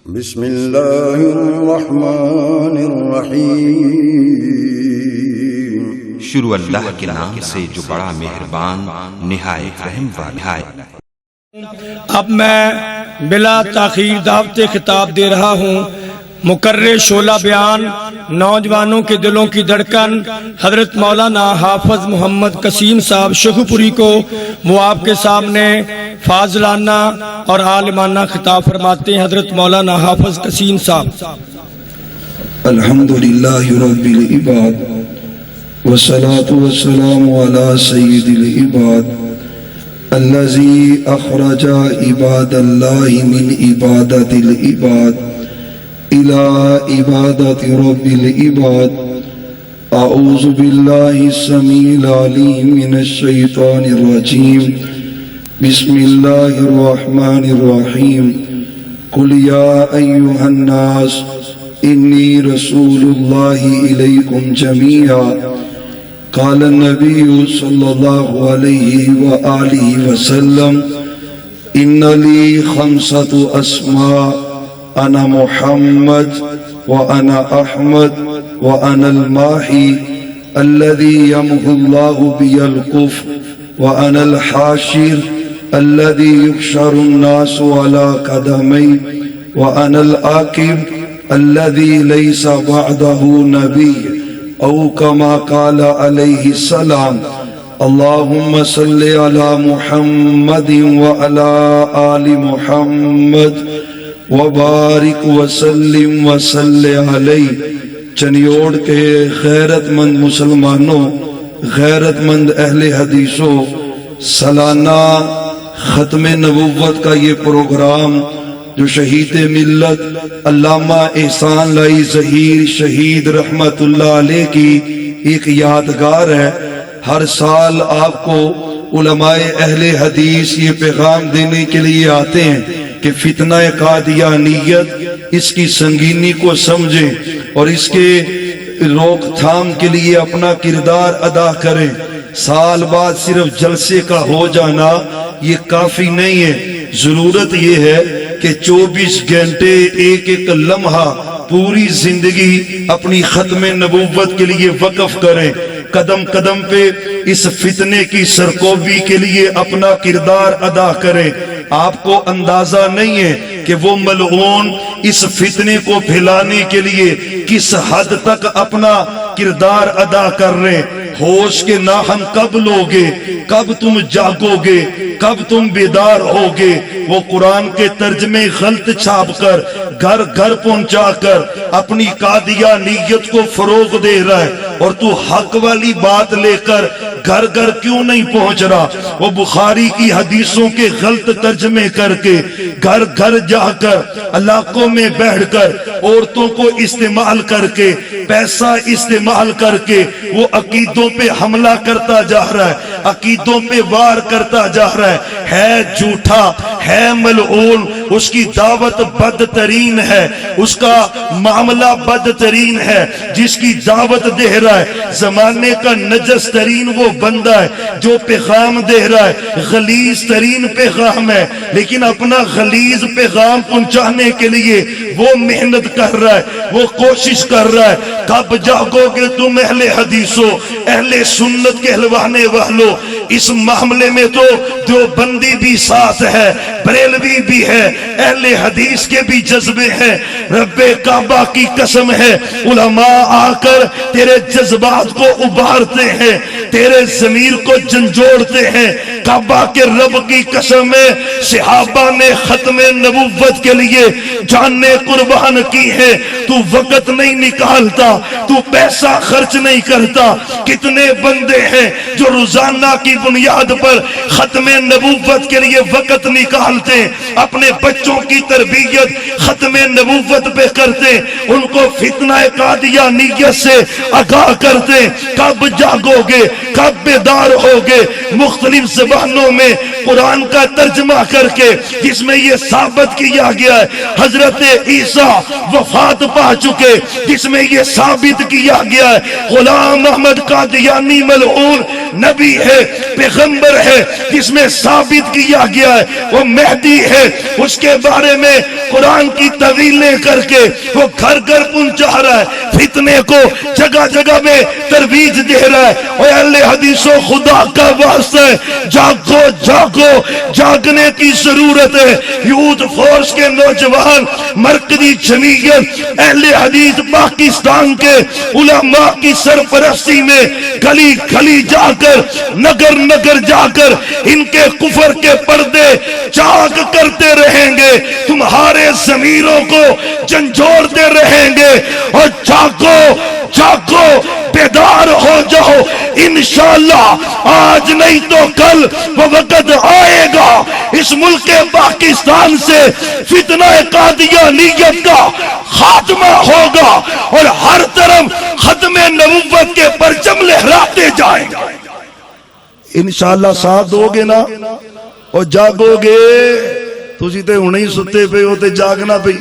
بسم اللہ الرحمن الرحیم۔ شروع اللہ کے نام سے جو بڑا مہربان نہایت رحم والا ہے۔ اب میں بلا تاخیر دعوت خطاب دے رہا ہوں مقرر شعلہ بیان، نوجوانوں کے دلوں کی دھڑکن حضرت مولانا حافظ محمد قسیم صاحب شیخوپوری کو وہ آپ کے سامنے فاضلانہ اور عالمانہ خطاب فرماتے ہیں۔ حضرت مولانا حافظ قسیم صاحب۔ الحمدللہ رب العباد والصلاة والسلام على سید العباد الذي اخرج عباد اللہ من عبادت العباد الى عبادت رب العباد۔ اعوذ باللہ السمیع العلیم من الشیطان الرجیم، بسم اللہ الرحمن الرحیم۔ قل یا ایہا الناس انی رسول اللہ الیکم جمیعا۔ قال النبی صلی اللہ علیہ وآلہ وسلم ان لی خمسۃ اسماء، انا محمد وانا احمد وانا الماحی الذي يمحو الله بي الكفر وانا الحاشر الذي يحشر الناس على قدمي وانا العاقب الذي ليس بعده نبي، او كما قال عليه السلام۔ اللهم صل على محمد وعلى آل محمد وبارک وسلم وسلم علیہ۔ چنیوڑ کے غیرت مند مسلمانوں، غیرت مند اہل حدیثوں، سالانہ ختم نبوت کا یہ پروگرام جو شہید ملت علامہ احسان لائی ظہیر شہید رحمت اللہ علیہ کی ایک یادگار ہے۔ ہر سال آپ کو علماء اہل حدیث یہ پیغام دینے کے لیے آتے ہیں کہ فتنہ قادیانیت اس کی سنگینی کو سمجھیں اور اس کے روک تھام کے لیے اپنا کردار ادا کریں۔ سال بعد صرف جلسے کا ہو جانا یہ کافی نہیں ہے، ضرورت یہ ہے کہ 24 گھنٹے ایک ایک لمحہ پوری زندگی اپنی ختم نبوت کے لیے وقف کریں، قدم قدم پہ اس فتنے کی سرکوبی کے لیے اپنا کردار ادا کریں۔ آپ کو اندازہ نہیں ہے کہ وہ ملعون اس فتنے کو پھیلانے کے لیے کس حد تک اپنا کردار ادا کر رہے ہیں۔ ہوش کے ناہم کب لوگے، کب تم جاگو گے، کب تم بیدار ہوگے۔ وہ قرآن کے ترجمے غلط چھاپ کر گھر گھر پہنچا کر اپنی قادیانیت کو فروغ دے رہا ہے، اور تو حق والی بات لے کر گھر گھر کیوں نہیں پہنچ رہا؟ وہ بخاری کی حدیثوں کے غلط ترجمے کر کے گھر گھر جا کر علاقوں میں بیٹھ کر عورتوں کو استعمال کر کے پیسہ استعمال کر کے وہ عقیدوں پہ حملہ کرتا جا رہا ہے، عقیدوں پہ وار کرتا جا رہا ہے جھوٹا، ہے ملعون، اس کی دعوت بدترین ہے، اس کا معاملہ بدترین ہے۔ جس کی دعوت دے رہا ہے زمانے کا نجس ترین وہ بندہ ہے، جو پیغام دے رہا ہے غلیظ ترین پیغام ہے، لیکن اپنا غلیظ پیغام پہنچانے کے لیے وہ محنت کر رہا ہے، وہ کوشش کر رہا ہے۔ کب جاگو گے تم اہل حدیثوں، اہل سنت کہلوانے والوں؟ اس معاملے میں تو دیوبندی بھی ساتھ ہے، بریلوی بھی ہے، اہل حدیث کے بھی جذبے ہیں۔ رب کعبہ کی قسم ہے، علماء آ کر تیرے جذبات کو ابھارتے ہیں، تیرے ضمیر کو جھنجھوڑتے ہیں۔ کعبہ کے رب کی قسم ہے، صحابہ نے ختم نبوت کے لیے جانیں قربان کی ہے، تو وقت نہیں نکالتا، تو پیسہ خرچ نہیں کرتا۔ کتنے بندے ہیں جو روزانہ کی بنیاد پر ختم نبوت کے لیے وقت نکالتے، اپنے بچوں کی تربیت ختم نبوت پہ کرتے، ان کو فتنہ قادیانیت سے آگاہ کرتے۔ کب جاگو گے، کب بیدار ہوگے مختلف زبانوں میں قرآن کا ترجمہ کر کے، جس میں یہ ثابت کیا گیا ہے حضرت عیسیٰ وفات پا چکے، جس میں یہ ثابت کیا گیا ہے غلام احمد قادیانی ملعون نبی ہے، پیغمبر ہے، جس میں ثابت کیا گیا ہے وہ مہدی ہے، اس کے بارے میں قرآن کی طویلیں کر کے وہ گھر گھر پہنچا رہا ہے، فتنے کو جگہ جگہ میں ترویج دے رہا ہے۔ اور اہل حدیث و خدا کا واسطہ ہے، جاگو جاگو، جاگنے کی ضرورت ہے۔ یوتھ فورس کے نوجوان، مرکزی جمعیت اہل حدیث پاکستان کے علماء کی سرپرستی میں گلی گلی جا کر، نگر نگر جا کر ان کے کفر کے پردے چاک کرتے رہیں گے، تمہارے ضمیروں کو جھنجھوڑتے رہیں گے۔ اور جاگو جاگو، بیدار ہو جاؤ، انشاءاللہ آج نہیں تو کل وہ وقت آئے گا، اس ملک پاکستان سے فتنہ قادیانیت کا خاتمہ ہوگا اور ہر طرف ختم نبوت کے پرچم لہراتے جائیں گے۔ انشاءاللہ ساتھ دو گے نا اور جاگو گے، تسی تے ہنے ہی ستے پہ ہو تے جاگنا پہ۔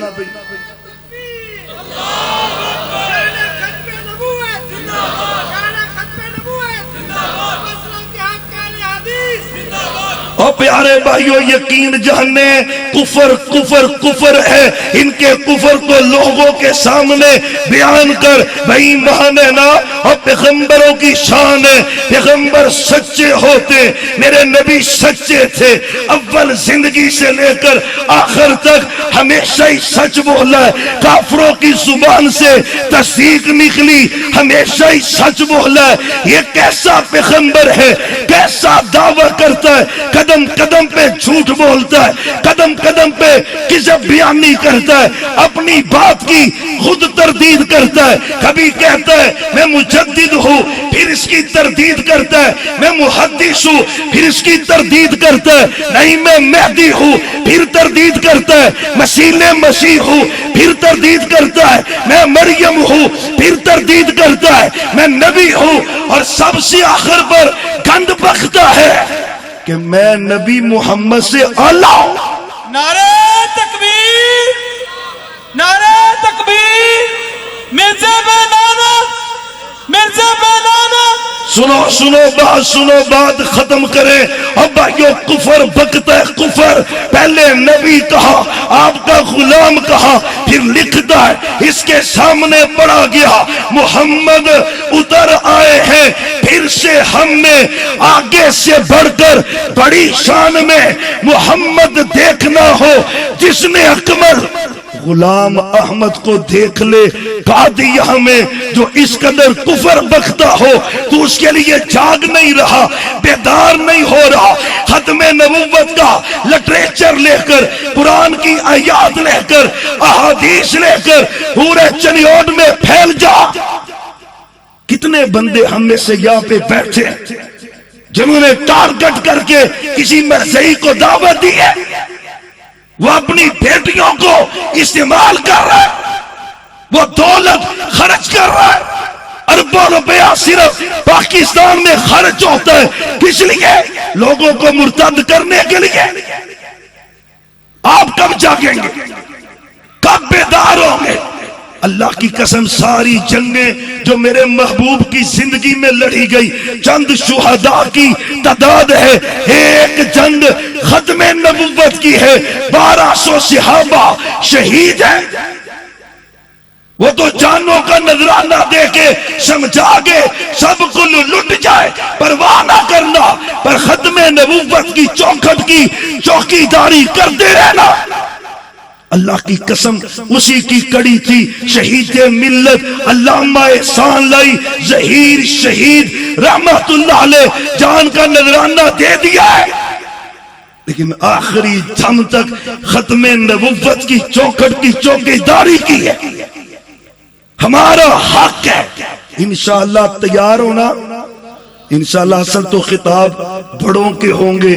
اور پیارے بھائیو، یقین جاننے کفر کفر کفر ہے، ان کے کفر کو لوگوں کے سامنے بیان کر بھائی مان ہے نا، اور پیغمبروں کی شان ہے، پیغمبر سچے ہوتے، میرے نبی سچے تھے، اول زندگی سے لے کر آخر تک ہمیشہ ہی سچ بولا ہے، کافروں کی زبان سے تصدیق نکلی، ہمیشہ ہی سچ بولا ہے۔ یہ کیسا پیغمبر ہے، کیسا دعویٰ کرتا ہے، قدم قدم پہ جھوٹ بولتا ہے، قدم قدم پہ کذب بیانی کرتا ہے، اپنی بات کی خود تردید کرتا ہے، کبھی کہتا ہے میں مجدد ہوں، پھر اس کی تردید کرتا ہے، میں محدث ہوں، پھر اس کی تردید کرتا ہے، نہیں میں مہدی ہوں، پھر تردید کرتا ہے، مسیح ہوں، پھر تردید کرتا ہے، میں مریم ہوں، پھر تردید کرتا ہے، میں نبی ہوں، اور سب سے آخر پر گند بکتا ہے کہ میں نبی محمد سے اعلیٰ ہوں۔ نعرہ تکبیر، نعرہ تکبیر، مرزا بنانا، مرزا بنانا۔ سنو بات ختم کریں۔ اب بھائیو، کفر بکتا ہے، کفر پہلے نبی کہا، آپ کا غلام کہا، پھر لکھتا ہے، اس کے سامنے پڑا گیا محمد اتر آئے ہیں، پھر سے ہم نے آگے سے بڑھ کر بڑی شان میں محمد دیکھنا ہو، جس نے اکمل غلام احمد کو دیکھ لے قادیہ میں، جو اس قدر کفر بکتا ہو تو اس کے لیے جاگ نہیں رہا، بیدار نہیں ہو رہا، ختم نبوت کا لٹریچر لے کر، قرآن کی آیات لے کر، احادیث لے کر پورے چنیوٹ میں پھیل جا۔ کتنے بندے ہم میں سے یہاں پہ بیٹھے جنہوں نے ٹارگٹ کر کے کسی مرزئی کو دعوت دی ہے، وہ اپنی بیٹیوں کو استعمال کر رہا ہے، وہ دولت خرچ کر رہا ہے، اربوں روپیہ صرف پاکستان میں خرچ ہوتا ہے، کس لیے؟ لوگوں کو مرتد کرنے کے لیے۔ آپ کب جاگیں گے؟ کب بیدار ہوں گے؟ اللہ کی قسم، ساری جنگیں جو میرے محبوب کی زندگی میں لڑی گئی، چند شہداء کی تعداد ہے، ایک جنگ ختم نبوت کی ہے، 1200 صحابہ شہید ہیں۔ وہ تو جانوں کا نذرانہ دے کے سمجھا گے سب کو لٹ جائے، پرواہ نہ کرنا، پر ختم نبوت کی چوکھٹ کی چوکیداری کرتے رہنا۔ اللہ کی قسم، اسی کی کڑی تھی شہید ملت علامہ احسان لائی ظہیر شہید رحمت اللہ علیہ، جان کا نذرانہ دے دیا ہے، لیکن آخری دم تک ختم نبوت کی چوکھٹ کی چوکیداری کی ہے۔ ہمارا حق ہے، انشاءاللہ تیار ہونا۔ انشاءاللہ اصل تو خطاب بڑوں کے ہوں گے،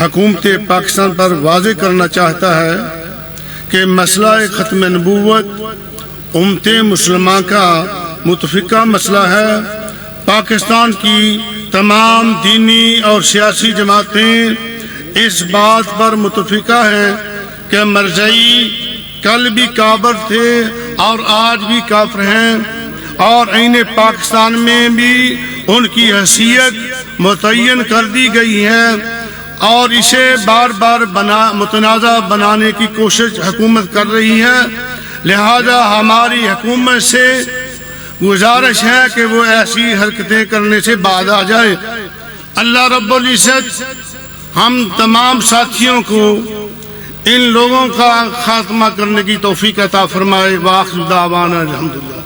حکومت پاکستان پر واضح کرنا چاہتا ہے کہ مسئلہ ختم نبوت امت مسلمہ کا متفقہ مسئلہ ہے۔ پاکستان کی تمام دینی اور سیاسی جماعتیں اس بات پر متفقہ ہیں کہ مرزائی کل بھی کافر تھے اور آج بھی کافر ہیں، اور عین پاکستان میں بھی ان کی حیثیت متعین کر دی گئی ہے، اور اسے بار بار متنازع بنانے کی کوشش حکومت کر رہی ہے۔ لہذا ہماری حکومت سے گزارش ہے کہ وہ ایسی حرکتیں کرنے سے باز آ جائے۔ اللہ رب العزت ہم تمام ساتھیوں کو ان لوگوں کا خاتمہ کرنے کی توفیق عطا فرمائے۔ وآخر دعوانا الحمدللہ۔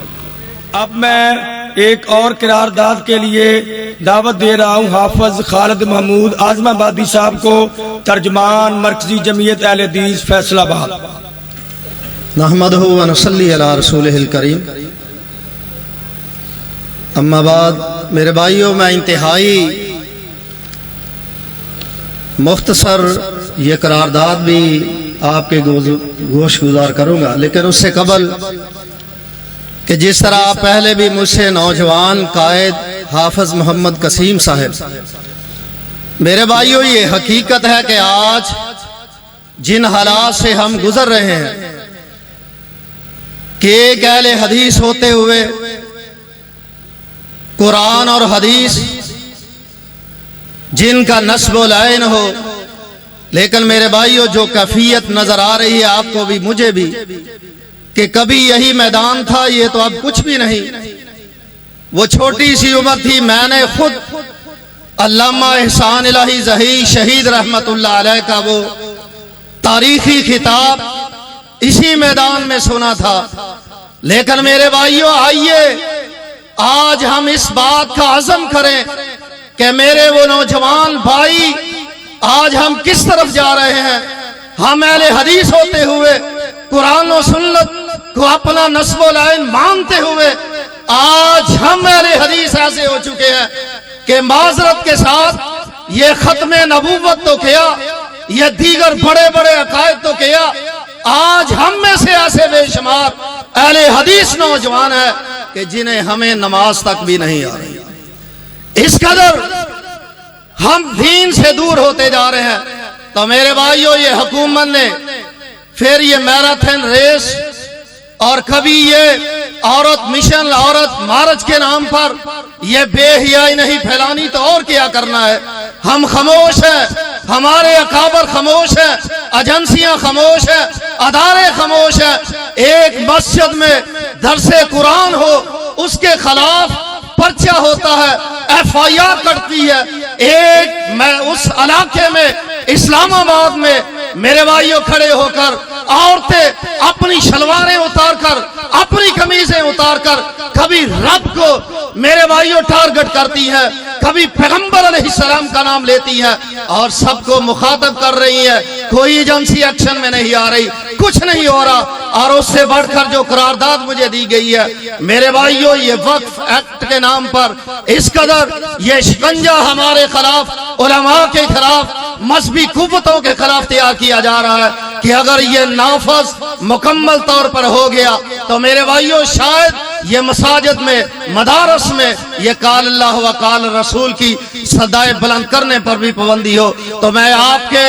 اب میں ایک اور قرارداد کے لیے دعوت دے رہا ہوں حافظ خالد محمود اعظم آبادی صاحب کو، ترجمان مرکزی جمعیت اہل حدیث فیصل آباد۔ نحمدہ و نصلی علی رسولہ الکریم، اما بعد میرے بھائیوں، میں انتہائی مختصر یہ قرارداد بھی آپ کے گوش گزار کروں گا، لیکن اس سے قبل کہ جس طرح آپ پہلے بھی مجھ سے نوجوان قائد حافظ محمد قسیم صاحب، میرے بھائیوں یہ حقیقت ہے کہ آج جن حالات سے ہم گزر رہے ہیں کہ ایک اہل حدیث ہوتے ہوئے قرآن اور حدیث جن کا نسب و لعین ہو، لیکن میرے بھائیوں جو کیفیت نظر آ رہی ہے آپ کو بھی مجھے بھی کہ کبھی یہی میدان تھا، یہ تو اب کچھ بھی نہیں۔ وہ چھوٹی سی عمر تھی، میں نے خود علامہ احسان الہی زہی شہید رحمت اللہ علیہ کا وہ تاریخی خطاب اسی میدان میں سنا تھا۔ لیکن میرے بھائیوں آئیے آج ہم اس بات کا عزم کریں کہ میرے وہ نوجوان بھائی آج ہم کس طرف جا رہے ہیں۔ ہم اہل حدیث ہوتے ہوئے قرآن و سنت کو اپنا نسب و لعین مانتے ہوئے آج ہم اہل حدیث ایسے ہو چکے ہیں کہ معذرت کے ساتھ یہ ختم نبوت تو کیا، یہ دیگر بڑے بڑے عقائد تو کیا، آج ہم میں سے ایسے بے شمار اہل حدیث نوجوان ہیں کہ جنہیں ہمیں نماز تک بھی نہیں آ رہی۔ اس قدر ہم دین سے دور ہوتے جا رہے ہیں۔ تو میرے بھائیوں یہ حکومت نے پھر یہ میراتھن ریس اور کبھی یہ عورت مشن عورت مارچ کے نام پر یہ بے حیائی نہیں پھیلانی تو اور کیا کرنا ہے۔ ہم خاموش ہیں، ہمارے اکابر خاموش ہیں، ایجنسیاں خاموش ہیں، ادارے خاموش ہیں۔ ایک مسجد میں درس قرآن ہو اس کے خلاف پرچہ ہوتا ہے، ایف آئی آر کٹتی ہے۔ ایک میں اس علاقے میں اسلام آباد میں میرے بھائیوں کھڑے ہو کر عورتیں اپنی شلواریں اتار کر اپنی قمیضیں اتار کر کبھی رب کو میرے بھائیوں ٹارگٹ کرتی ہے، کبھی پیغمبر علیہ السلام کا نام لیتی ہے اور سب کو مخاطب کر رہی ہے۔ کوئی ایجنسی ایکشن میں نہیں آ رہی، کچھ نہیں ہو رہا۔ اور اس سے بڑھ کر جو قرارداد مجھے دی گئی ہے میرے بھائیوں، یہ وقف ایکٹ کے نام پر اس قدر یہ شکنجہ ہمارے خلاف، علماء کے خلاف، مذہبی قوتوں کے خلاف تیار کیا جا رہا ہے کہ اگر یہ نافذ مکمل طور پر ہو گیا تو میرے بھائیوں شاید یہ مساجد میں مدارس میں یہ قال اللہ و قال رسول کی صدائے بلند کرنے پر بھی پابندی ہو۔ تو میں آپ کے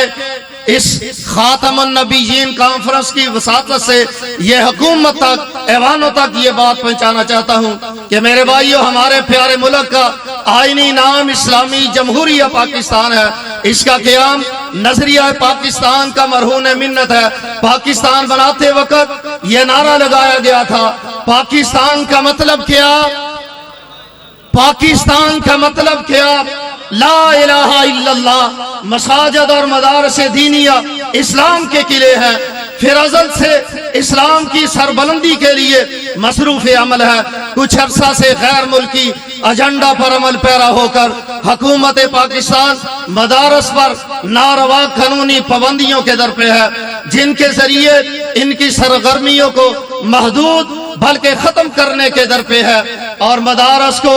اس خاتم النبیین کانفرنس کی وساطت سے یہ حکومت تک، ایوانوں تک یہ بات پہنچانا چاہتا ہوں کہ میرے بھائیوں ہمارے پیارے ملک کا آئینی نام اسلامی جمہوریہ پاکستان ہے۔ اس کا قیام نظریہ پاکستان کا مرہون منت ہے۔ پاکستان بناتے وقت یہ نعرہ لگایا گیا تھا، پاکستان کا مطلب کیا؟ پاکستان کا مطلب کیا؟ لا الہ الا اللہ۔ مساجد اور مدارس دینیہ اسلام کے قلعے ہیں، پھر ازل سے اسلام کی سربلندی کے لیے مصروف عمل ہے۔ کچھ عرصہ سے غیر ملکی ایجنڈا پر عمل پیرا ہو کر حکومت پاکستان مدارس پر ناروا قانونی پابندیوں کے در پہ ہے، جن کے ذریعے ان کی سرگرمیوں کو محدود بلکہ ختم کرنے کے در پہ ہے، اور مدارس کو